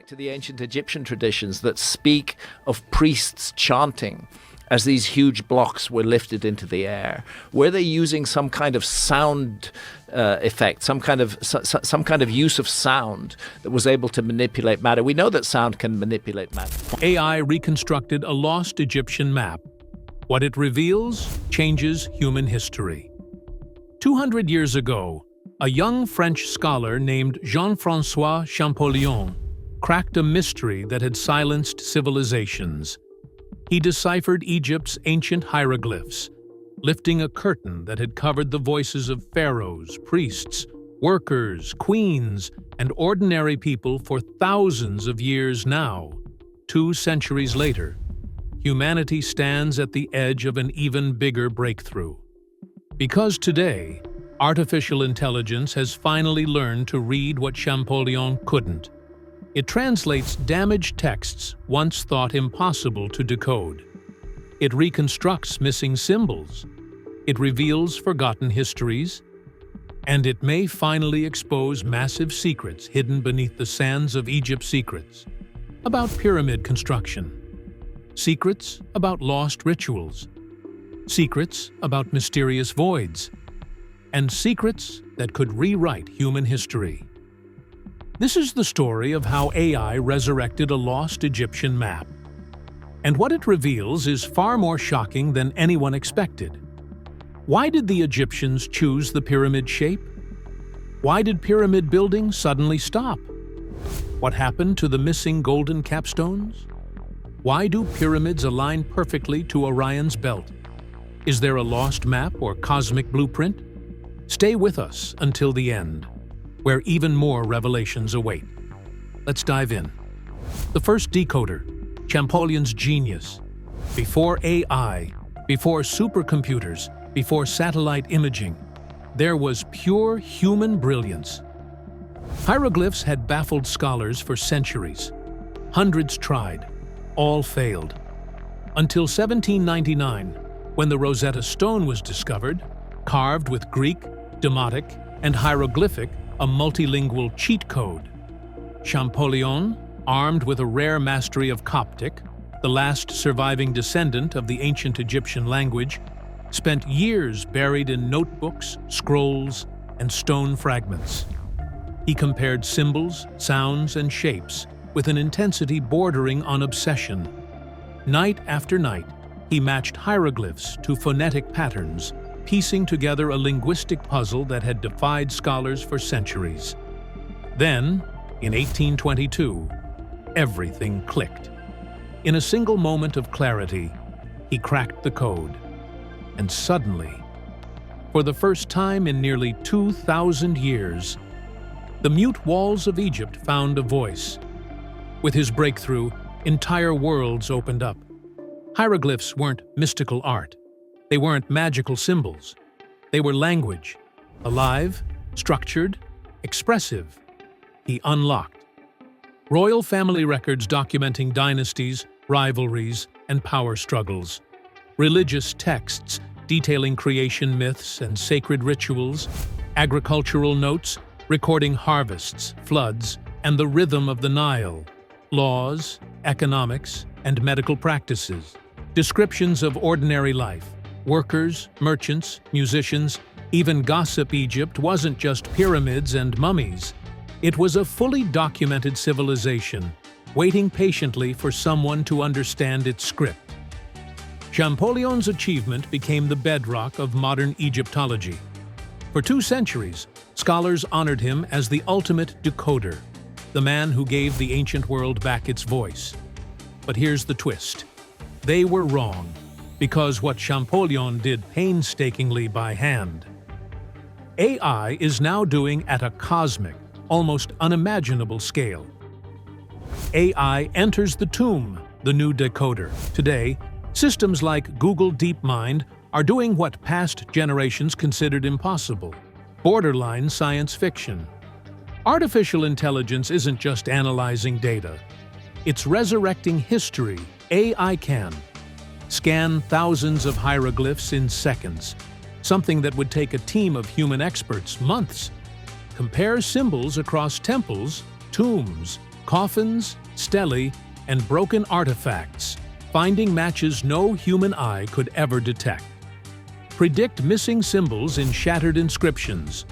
back to the ancient Egyptian traditions that speak of priests chanting as these huge blocks were lifted into the air. Were they using some kind of sound effect, some kind of use of sound that was able to manipulate matter? We know that sound can manipulate matter. AI reconstructed a lost Egyptian map. What it reveals changes human history. 200 years ago, a young French scholar named Jean-François Champollion cracked a mystery that had silenced civilizations. He deciphered Egypt's ancient hieroglyphs, lifting a curtain that had covered the voices of pharaohs, priests, workers, queens, and ordinary people for thousands of years now. 2 centuries later, humanity stands at the edge of an even bigger breakthrough. Because today, artificial intelligence has finally learned to read what Champollion couldn't. It translates damaged texts once thought impossible to decode. It reconstructs missing symbols. It reveals forgotten histories. And it may finally expose massive secrets hidden beneath the sands of Egypt's secrets. About pyramid construction. Secrets about lost rituals. Secrets about mysterious voids. And secrets that could rewrite human history. This is the story of how AI resurrected a lost Egyptian map. And what it reveals is far more shocking than anyone expected. Why did the Egyptians choose the pyramid shape? Why did pyramid building suddenly stop? What happened to the missing golden capstones? Why do pyramids align perfectly to Orion's belt? Is there a lost map or cosmic blueprint? Stay with us until the end, where even more revelations await. Let's dive in. The first decoder, Champollion's genius. Before AI, before supercomputers, before satellite imaging, there was pure human brilliance. Hieroglyphs had baffled scholars for centuries. Hundreds tried, all failed. Until 1799, when the Rosetta Stone was discovered, carved with Greek, Demotic, and hieroglyphic, a multilingual cheat code. Champollion, armed with a rare mastery of Coptic, the last surviving descendant of the ancient Egyptian language, spent years buried in notebooks, scrolls, and stone fragments. He compared symbols, sounds, and shapes with an intensity bordering on obsession. Night after night, he matched hieroglyphs to phonetic patterns, piecing together a linguistic puzzle that had defied scholars for centuries. Then, in 1822, everything clicked. In a single moment of clarity, he cracked the code. And suddenly, for the first time in nearly 2,000 years, the mute walls of Egypt found a voice. With his breakthrough, entire worlds opened up. Hieroglyphs weren't mystical art. They weren't magical symbols. They were language, alive, structured, expressive. He unlocked royal family records documenting dynasties, rivalries, and power struggles, religious texts detailing creation myths and sacred rituals, agricultural notes recording harvests, floods, and the rhythm of the Nile, laws, economics, and medical practices, descriptions of ordinary life, workers, merchants, musicians, even gossip. Egypt wasn't just pyramids and mummies. It was a fully documented civilization, waiting patiently for someone to understand its script. Champollion's achievement became the bedrock of modern Egyptology. For 2 centuries, scholars honored him as the ultimate decoder, the man who gave the ancient world back its voice. But here's the twist. They were wrong, because what Champollion did painstakingly by hand, AI is now doing at a cosmic, almost unimaginable scale. AI enters the tomb, the new decoder. Today, systems like Google DeepMind are doing what past generations considered impossible, borderline science fiction. Artificial intelligence isn't just analyzing data. It's resurrecting history. AI can scan thousands of hieroglyphs in seconds, something that would take a team of human experts months. Compare symbols across temples, tombs, coffins, stelae, and broken artifacts, finding matches no human eye could ever detect. Predict missing symbols in shattered inscriptions,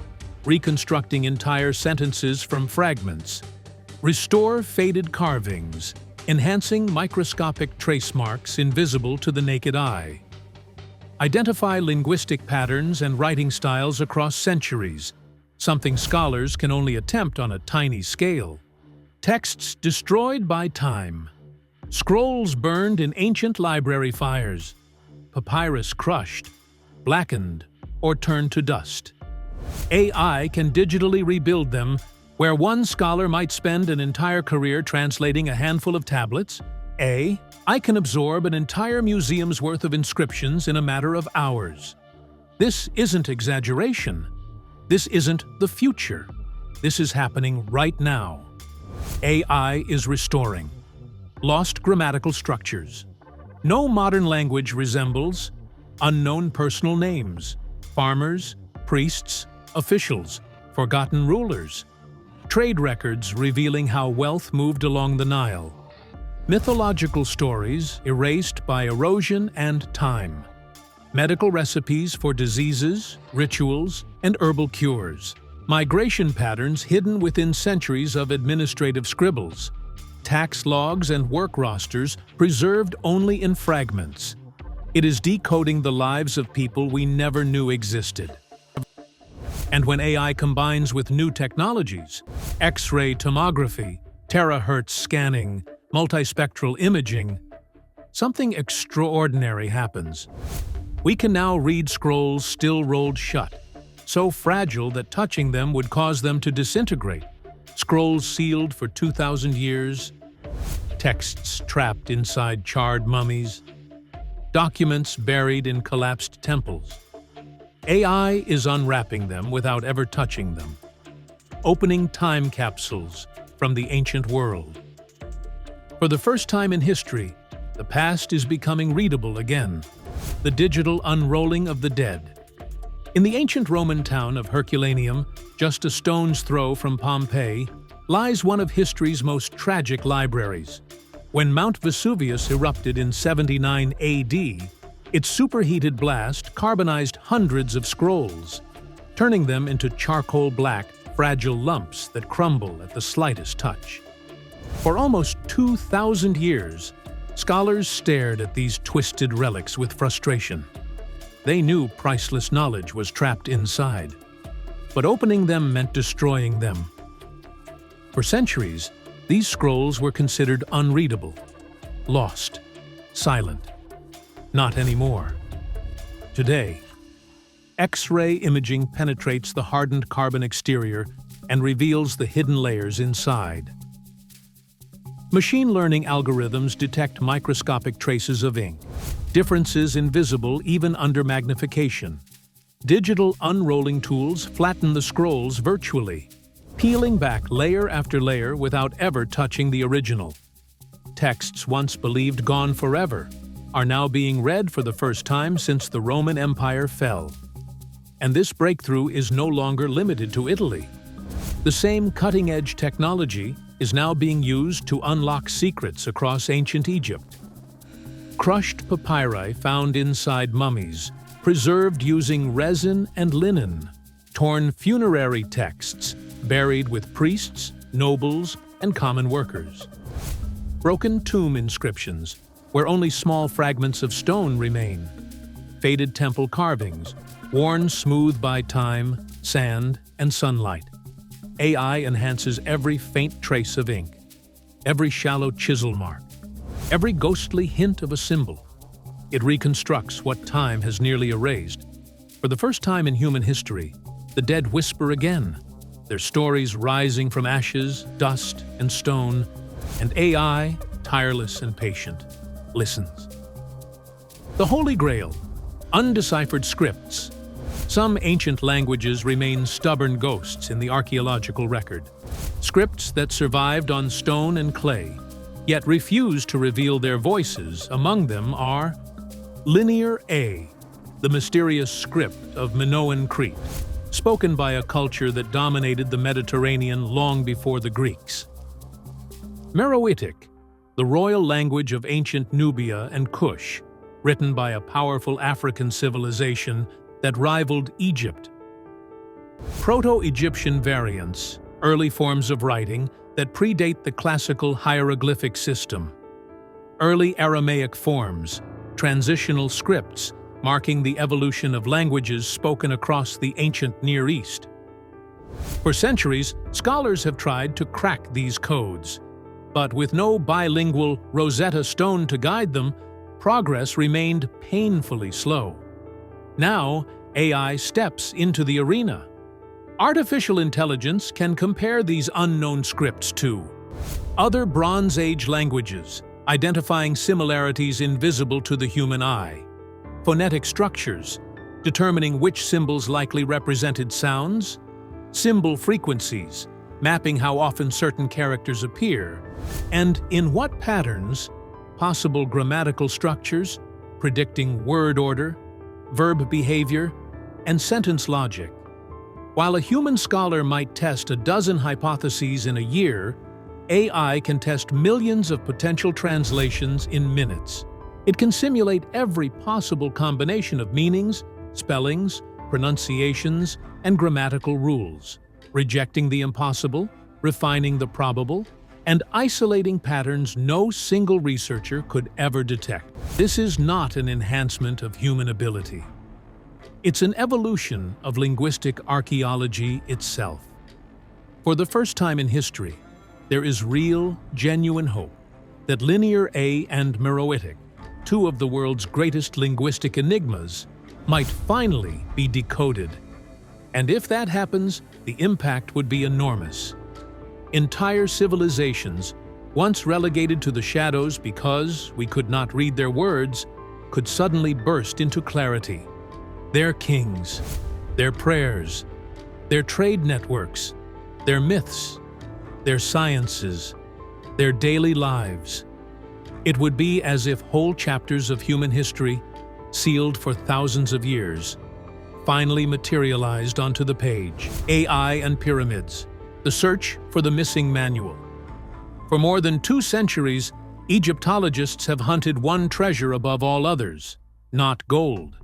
reconstructing entire sentences from fragments. Restore faded carvings, enhancing microscopic trace marks invisible to the naked eye. Identify linguistic patterns and writing styles across centuries, something scholars can only attempt on a tiny scale. Texts destroyed by time. Scrolls burned in ancient library fires. Papyrus crushed, blackened, or turned to dust. AI can digitally rebuild them, where one scholar might spend an entire career translating a handful of tablets. I can absorb an entire museum's worth of inscriptions in a matter of hours. This isn't exaggeration. This isn't the future. This is happening right now. AI is restoring lost grammatical structures. No modern language resembles unknown personal names, farmers, priests, officials, forgotten rulers, trade records revealing how wealth moved along the Nile, mythological stories erased by erosion and time, medical recipes for diseases, rituals, and herbal cures, migration patterns hidden within centuries of administrative scribbles, tax logs and work rosters preserved only in fragments. It is decoding the lives of people we never knew existed. And when AI combines with new technologies, X-ray tomography, terahertz scanning, multispectral imaging, something extraordinary happens. We can now read scrolls still rolled shut, so fragile that touching them would cause them to disintegrate. Scrolls sealed for 2,000 years, texts trapped inside charred mummies, documents buried in collapsed temples. AI is unwrapping them without ever touching them, opening time capsules from the ancient world. For the first time in history, the past is becoming readable again, the digital unrolling of the dead. In the ancient Roman town of Herculaneum, just a stone's throw from Pompeii, lies one of history's most tragic libraries. When Mount Vesuvius erupted in 79 AD, its superheated blast carbonized hundreds of scrolls, turning them into charcoal-black, fragile lumps that crumble at the slightest touch. For almost 2,000 years, scholars stared at these twisted relics with frustration. They knew priceless knowledge was trapped inside, but opening them meant destroying them. For centuries, these scrolls were considered unreadable, lost, silent. Not anymore. Today, X-ray imaging penetrates the hardened carbon exterior and reveals the hidden layers inside. Machine learning algorithms detect microscopic traces of ink, differences invisible even under magnification. Digital unrolling tools flatten the scrolls virtually, peeling back layer after layer without ever touching the original. Texts once believed gone forever are now being read for the first time since the Roman Empire fell. And this breakthrough is no longer limited to Italy. The same cutting-edge technology is now being used to unlock secrets across ancient Egypt. Crushed papyri found inside mummies, preserved using resin and linen, torn funerary texts buried with priests, nobles, and common workers. Broken tomb inscriptions, where only small fragments of stone remain. Faded temple carvings, worn smooth by time, sand, and sunlight. AI enhances every faint trace of ink, every shallow chisel mark, every ghostly hint of a symbol. It reconstructs what time has nearly erased. For the first time in human history, the dead whisper again, their stories rising from ashes, dust, and stone, and AI, tireless and patient, listens. The Holy Grail, undeciphered scripts. Some ancient languages remain stubborn ghosts in the archaeological record. Scripts that survived on stone and clay, yet refuse to reveal their voices. Among them are Linear A, the mysterious script of Minoan Crete, spoken by a culture that dominated the Mediterranean long before the Greeks. Meroitic, the royal language of ancient Nubia and Kush, written by a powerful African civilization that rivaled Egypt. Proto-Egyptian variants, early forms of writing that predate the classical hieroglyphic system. Early Aramaic forms, transitional scripts, marking the evolution of languages spoken across the ancient Near East. For centuries, scholars have tried to crack these codes, but with no bilingual Rosetta Stone to guide them, progress remained painfully slow. Now, AI steps into the arena. Artificial intelligence can compare these unknown scripts to other Bronze Age languages, identifying similarities invisible to the human eye, phonetic structures, determining which symbols likely represented sounds, symbol frequencies, mapping how often certain characters appear, and in what patterns, possible grammatical structures, predicting word order, verb behavior, and sentence logic. While a human scholar might test a dozen hypotheses in a year, AI can test millions of potential translations in minutes. It can simulate every possible combination of meanings, spellings, pronunciations, and grammatical rules, rejecting the impossible, refining the probable, and isolating patterns no single researcher could ever detect. This is not an enhancement of human ability. It's an evolution of linguistic archaeology itself. For the first time in history, there is real, genuine hope that Linear A and Meroitic, two of the world's greatest linguistic enigmas, might finally be decoded. And if that happens, the impact would be enormous. Entire civilizations, once relegated to the shadows because we could not read their words, could suddenly burst into clarity. Their kings, their prayers, their trade networks, their myths, their sciences, their daily lives. It would be as if whole chapters of human history, sealed for thousands of years, finally materialized onto the page. AI and pyramids, the search for the missing manual. For more than 2 centuries, Egyptologists have hunted one treasure above all others, not gold,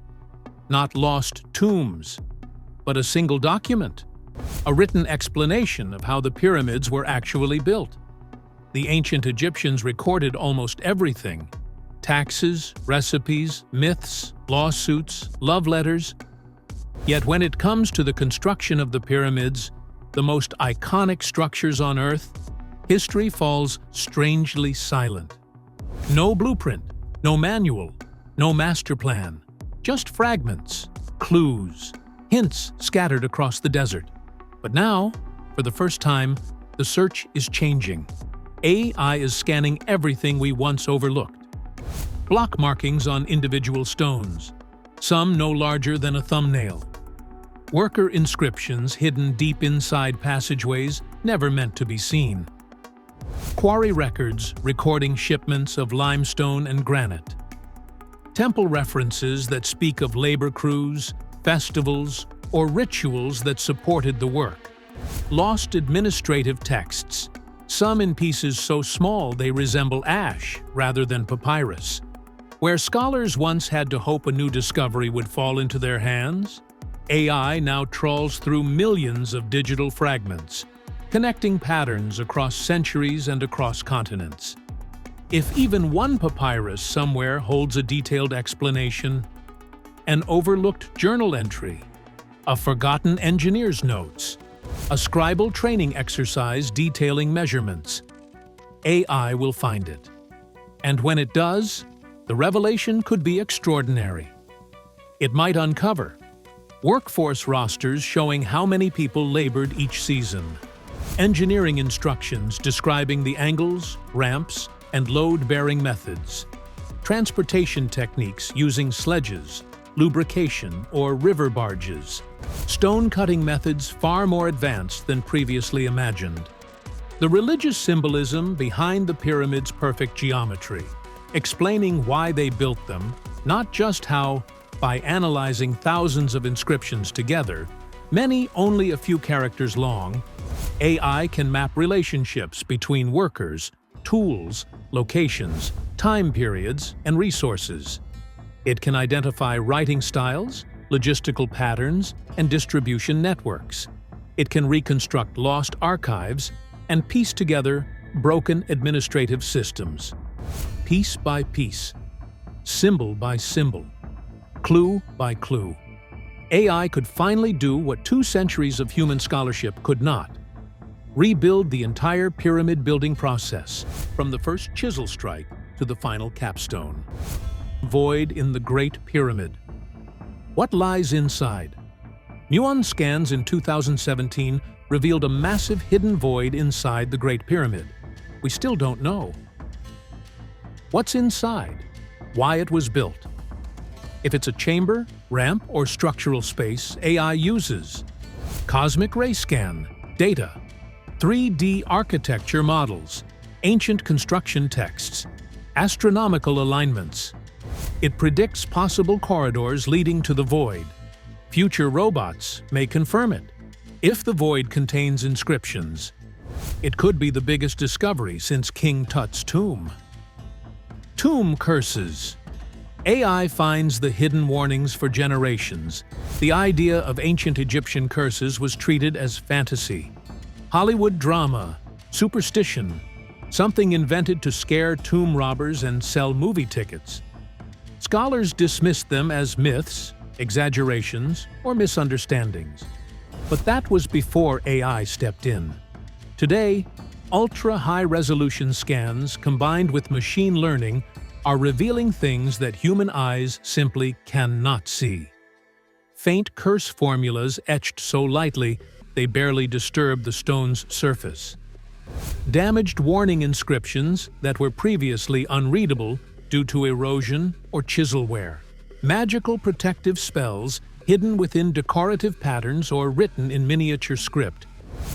not lost tombs, but a single document, a written explanation of how the pyramids were actually built. The ancient Egyptians recorded almost everything: taxes, recipes, myths, lawsuits, love letters. Yet when it comes to the construction of the pyramids, the most iconic structures on Earth, history falls strangely silent. No blueprint, no manual, no master plan, just fragments, clues, hints scattered across the desert. But now, for the first time, the search is changing. AI is scanning everything we once overlooked. Block markings on individual stones, some no larger than a thumbnail. Worker inscriptions hidden deep inside passageways never meant to be seen. Quarry records recording shipments of limestone and granite. Temple references that speak of labor crews, festivals, or rituals that supported the work. Lost administrative texts, some in pieces so small they resemble ash rather than papyrus. Where scholars once had to hope a new discovery would fall into their hands, AI now trawls through millions of digital fragments, connecting patterns across centuries and across continents. If even one papyrus somewhere holds a detailed explanation, an overlooked journal entry, a forgotten engineer's notes, a scribal training exercise detailing measurements, AI will find it. And when it does, the revelation could be extraordinary. It might uncover workforce rosters showing how many people labored each season, engineering instructions describing the angles, ramps, and load-bearing methods, transportation techniques using sledges, lubrication, or river barges, stone-cutting methods far more advanced than previously imagined. The religious symbolism behind the pyramids' perfect geometry, explaining why they built them, not just how, by analyzing thousands of inscriptions together, many only a few characters long, AI can map relationships between workers, tools, locations, time periods, and resources. It can identify writing styles, logistical patterns, and distribution networks. It can reconstruct lost archives and piece together broken administrative systems. Piece by piece, symbol by symbol, clue by clue. AI could finally do what 2 centuries of human scholarship could not: rebuild the entire pyramid building process, from the first chisel strike to the final capstone. Void in the Great Pyramid. What lies inside? Muon scans in 2017 revealed a massive hidden void inside the Great Pyramid. We still don't know. What's inside? Why it was built? If it's a chamber, ramp, or structural space, AI uses cosmic ray scan, data, 3D architecture models, ancient construction texts, astronomical alignments. It predicts possible corridors leading to the void. Future robots may confirm it. If the void contains inscriptions, it could be the biggest discovery since King Tut's tomb. Tomb curses. AI finds the hidden warnings for generations. The idea of ancient Egyptian curses was treated as fantasy, Hollywood drama, superstition, something invented to scare tomb robbers and sell movie tickets. Scholars dismissed them as myths, exaggerations, or misunderstandings. But that was before AI stepped in. Today, ultra-high-resolution scans combined with machine learning are revealing things that human eyes simply cannot see. Faint curse formulas etched so lightly they barely disturb the stone's surface. Damaged warning inscriptions that were previously unreadable due to erosion or chisel wear. Magical protective spells hidden within decorative patterns or written in miniature script.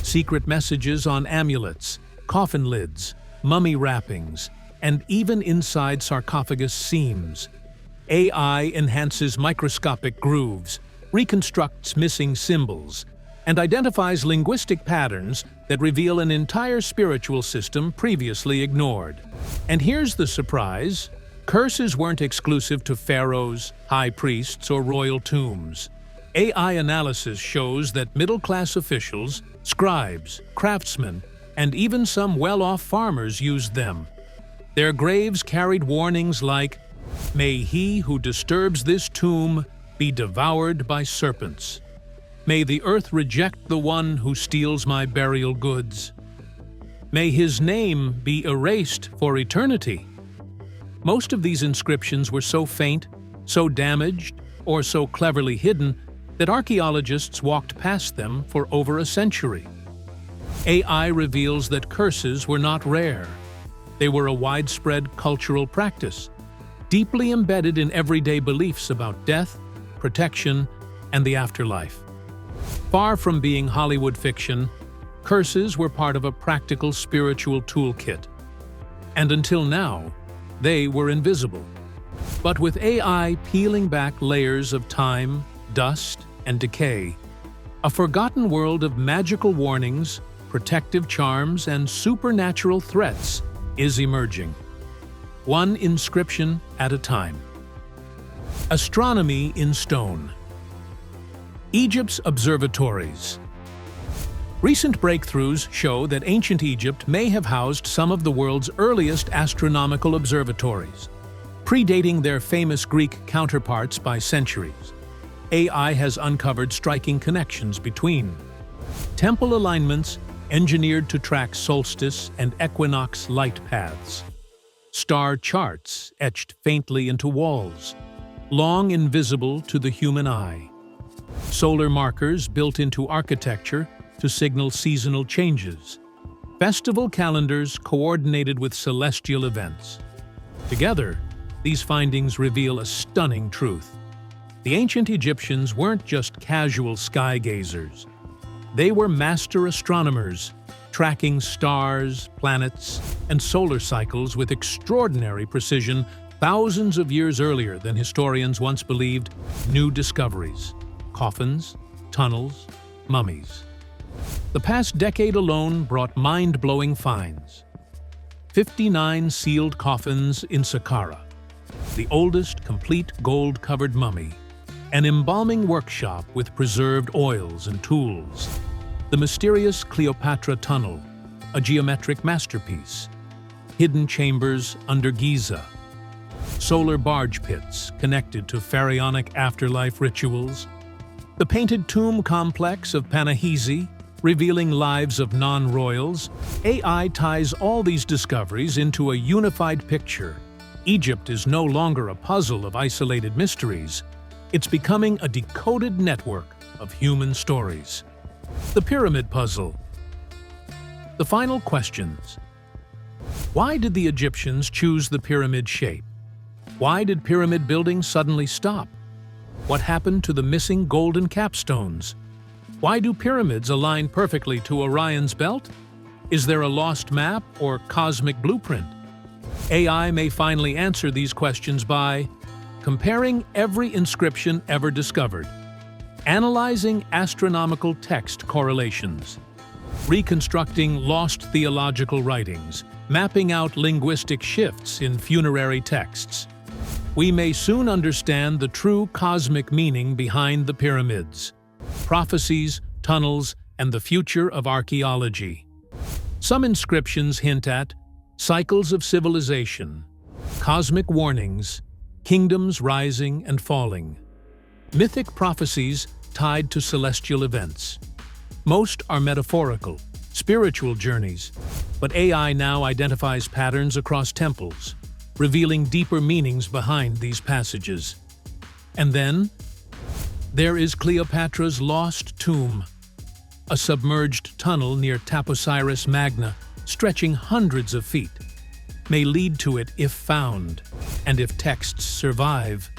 Secret messages on amulets, coffin lids, mummy wrappings, and even inside sarcophagus seams. AI enhances microscopic grooves, reconstructs missing symbols, and identifies linguistic patterns that reveal an entire spiritual system previously ignored. And here's the surprise: curses weren't exclusive to pharaohs, high priests, or royal tombs. AI analysis shows that middle-class officials, scribes, craftsmen, and even some well-off farmers used them. Their graves carried warnings like, "May he who disturbs this tomb be devoured by serpents. May the earth reject the one who steals my burial goods. May his name be erased for eternity." Most of these inscriptions were so faint, so damaged, or so cleverly hidden that archaeologists walked past them for over a century. AI reveals that curses were not rare. They were a widespread cultural practice, deeply embedded in everyday beliefs about death, protection, and the afterlife. Far from being Hollywood fiction, curses were part of a practical spiritual toolkit. And until now, they were invisible. But with AI peeling back layers of time, dust, and decay, a forgotten world of magical warnings, protective charms, and supernatural threats is emerging. One inscription at a time. Astronomy in stone. Egypt's observatories. Recent breakthroughs show that ancient Egypt may have housed some of the world's earliest astronomical observatories, predating their famous Greek counterparts by centuries. AI has uncovered striking connections between temple alignments engineered to track solstice and equinox light paths, star charts etched faintly into walls, long invisible to the human eye, solar markers built into architecture to signal seasonal changes, festival calendars coordinated with celestial events. Together, these findings reveal a stunning truth. The ancient Egyptians weren't just casual sky gazers. They were master astronomers, tracking stars, planets, and solar cycles with extraordinary precision thousands of years earlier than historians once believed. New discoveries: coffins, tunnels, mummies. The past decade alone brought mind-blowing finds. 59 sealed coffins in Saqqara, the oldest complete gold-covered mummy, an embalming workshop with preserved oils and tools, the mysterious Cleopatra Tunnel, a geometric masterpiece, hidden chambers under Giza, solar barge pits connected to pharaonic afterlife rituals, the painted tomb complex of Panahisi, revealing lives of non-royals. AI ties all these discoveries into a unified picture. Egypt is no longer a puzzle of isolated mysteries. It's becoming a decoded network of human stories. The Pyramid Puzzle. The final questions. Why did the Egyptians choose the pyramid shape? Why did pyramid building suddenly stop? What happened to the missing golden capstones? Why do pyramids align perfectly to Orion's belt? Is there a lost map or cosmic blueprint? AI may finally answer these questions by comparing every inscription ever discovered, analyzing astronomical text correlations, reconstructing lost theological writings, mapping out linguistic shifts in funerary texts. We may soon understand the true cosmic meaning behind the pyramids, prophecies, tunnels, and the future of archaeology. Some inscriptions hint at cycles of civilization, cosmic warnings, kingdoms rising and falling, mythic prophecies tied to celestial events. Most are metaphorical, spiritual journeys, but AI now identifies patterns across temples, revealing deeper meanings behind these passages. And then, there is Cleopatra's lost tomb, a submerged tunnel near Taposiris Magna, stretching hundreds of feet, may lead to it if found, and if texts survive.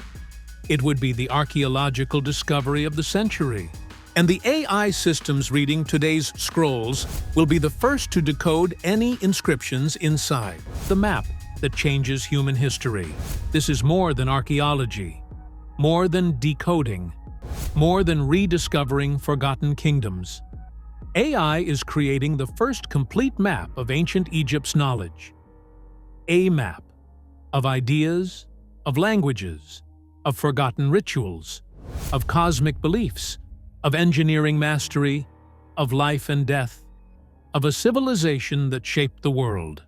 It would be the archaeological discovery of the century. And the AI systems reading today's scrolls will be the first to decode any inscriptions inside the map that changes human history. This is more than archaeology, more than decoding, more than rediscovering forgotten kingdoms. AI is creating the first complete map of ancient Egypt's knowledge. A map of ideas, of languages, of forgotten rituals, of cosmic beliefs, of engineering mastery, of life and death, of a civilization that shaped the world.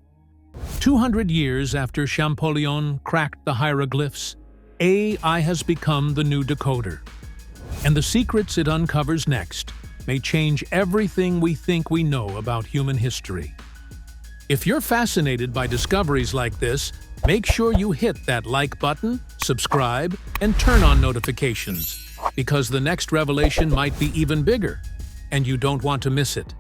200 years after Champollion cracked the hieroglyphs, AI has become the new decoder. And the secrets it uncovers next may change everything we think we know about human history. If you're fascinated by discoveries like this, make sure you hit that like button, subscribe, and turn on notifications, because the next revelation might be even bigger, and you don't want to miss it.